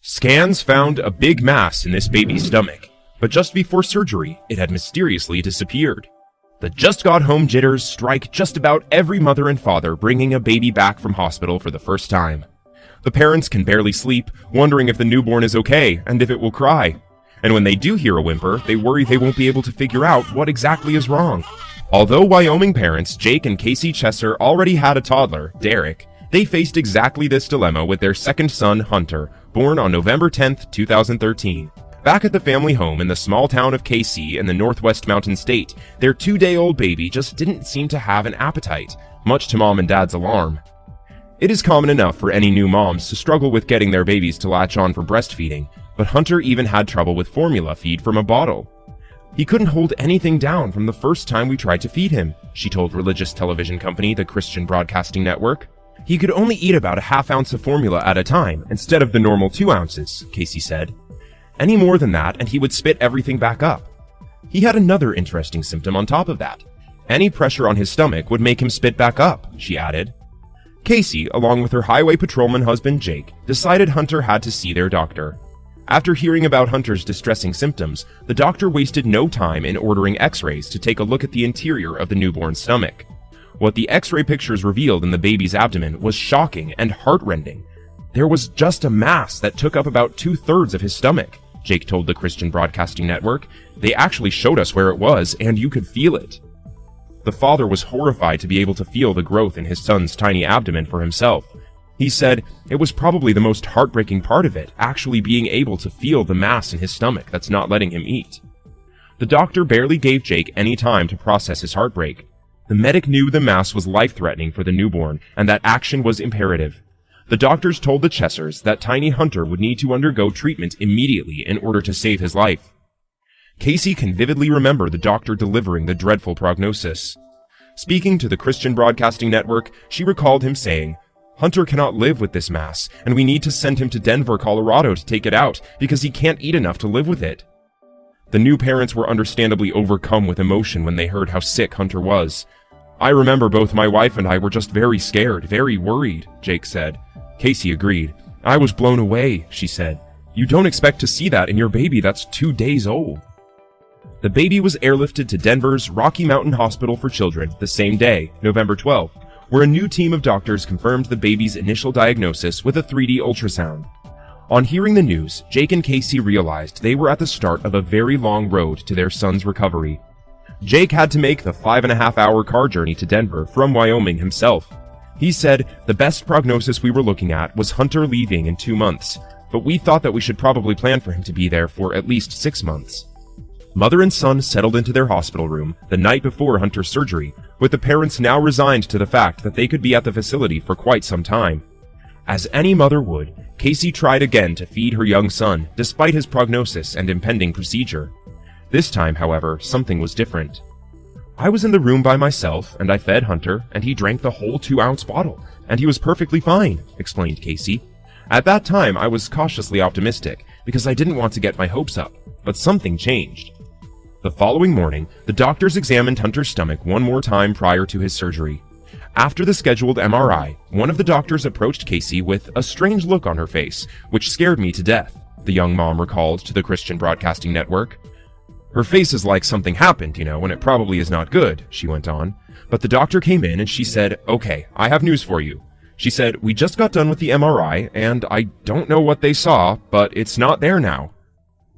Scans found a big mass in this baby's stomach, but just before surgery, it had mysteriously disappeared. The just-got-home jitters strike just about every mother and father bringing a baby back from hospital for the first time. The parents can barely sleep, wondering if the newborn is okay and if it will cry. And when they do hear a whimper, they worry they won't be able to figure out what exactly is wrong. Although Wyoming parents Jake and Casey Chesser already had a toddler, Derek, they faced exactly this dilemma with their second son, Hunter, born on November 10, 2013. Back at the family home in the small town of Casey in the Northwest Mountain State, their 2-day-old baby just didn't seem to have an appetite, much to mom and dad's alarm. It is common enough for any new moms to struggle with getting their babies to latch on for breastfeeding, but Hunter even had trouble with formula feed from a bottle. He couldn't hold anything down from the first time we tried to feed him, she told religious television company the Christian Broadcasting Network. He could only eat about a half ounce of formula at a time, instead of the normal 2 ounces, Casey said. Any more than that, and he would spit everything back up. He had another interesting symptom on top of that. Any pressure on his stomach would make him spit back up, she added. Casey, along with her highway patrolman husband Jake, decided Hunter had to see their doctor. After hearing about Hunter's distressing symptoms, the doctor wasted no time in ordering x-rays to take a look at the interior of the newborn's stomach. What the x-ray pictures revealed in the baby's abdomen was shocking and heart-rending. There was just a mass that took up about 2/3 of his stomach, Jake told the Christian Broadcasting Network. They actually showed us where it was, and you could feel it. The father was horrified to be able to feel the growth in his son's tiny abdomen for himself. He said it was probably the most heartbreaking part of it, actually being able to feel the mass in his stomach that's not letting him eat. The doctor barely gave Jake any time to process his heartbreak. The medic knew the mass was life-threatening for the newborn, and that action was imperative. The doctors told the Chessers that tiny Hunter would need to undergo treatment immediately in order to save his life. Casey can vividly remember the doctor delivering the dreadful prognosis. Speaking to the Christian Broadcasting Network, she recalled him saying, "Hunter cannot live with this mass, and we need to send him to Denver, Colorado to take it out, because he can't eat enough to live with it." The new parents were understandably overcome with emotion when they heard how sick Hunter was. "I remember both my wife and I were just very scared, very worried," Jake said. Casey agreed. "I was blown away," she said. "You don't expect to see that in your baby that's 2 days old." The baby was airlifted to Denver's Rocky Mountain Hospital for Children the same day, November 12th, where a new team of doctors confirmed the baby's initial diagnosis with a 3D ultrasound. On hearing the news, Jake and Casey realized they were at the start of a very long road to their son's recovery. Jake had to make the 5.5-hour car journey to Denver from Wyoming himself. He said, "The best prognosis we were looking at was Hunter leaving in 2 months, but we thought that we should probably plan for him to be there for at least 6 months." Mother and son settled into their hospital room the night before Hunter's surgery, with the parents now resigned to the fact that they could be at the facility for quite some time. As any mother would, Casey tried again to feed her young son, despite his prognosis and impending procedure. This time, however, something was different. "I was in the room by myself, and I fed Hunter, and he drank the whole 2-ounce bottle, and he was perfectly fine," explained Casey. "At that time, I was cautiously optimistic, because I didn't want to get my hopes up, but something changed." The following morning, the doctors examined Hunter's stomach one more time prior to his surgery. After the scheduled MRI, one of the doctors approached Casey with a strange look on her face, which scared me to death, the young mom recalled to the Christian Broadcasting Network. "Her face is like something happened, and it probably is not good," she went on. But the doctor came in and she said, "Okay, I have news for you." She said, "We just got done with the MRI, and I don't know what they saw, but it's not there now."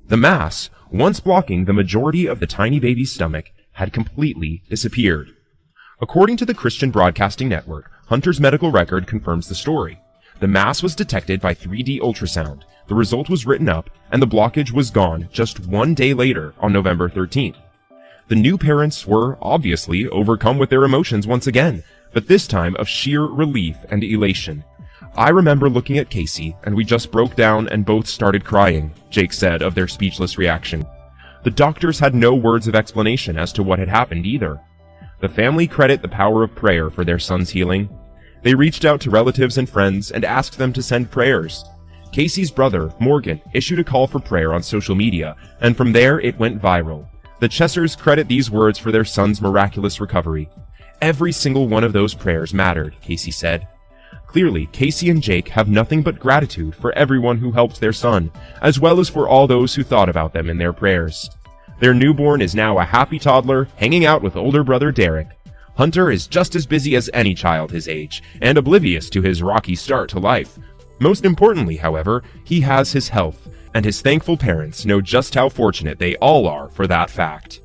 The mass, once blocking the majority of the tiny baby's stomach, had completely disappeared. According to the Christian Broadcasting Network, Hunter's medical record confirms the story. The mass was detected by 3D ultrasound, the result was written up, and the blockage was gone just 1 day later on November 13th. The new parents were obviously overcome with their emotions once again, but this time of sheer relief and elation. "I remember looking at Casey, and we just broke down and both started crying," Jake said of their speechless reaction. The doctors had no words of explanation as to what had happened either. The family credit the power of prayer for their son's healing. They reached out to relatives and friends and asked them to send prayers. Casey's brother, Morgan, issued a call for prayer on social media, and from there it went viral. The Chessers credit these words for their son's miraculous recovery. "Every single one of those prayers mattered," Casey said. Clearly, Casey and Jake have nothing but gratitude for everyone who helped their son, as well as for all those who thought about them in their prayers. Their newborn is now a happy toddler, hanging out with older brother Derek. Hunter is just as busy as any child his age, and oblivious to his rocky start to life. Most importantly, however, he has his health, and his thankful parents know just how fortunate they all are for that fact.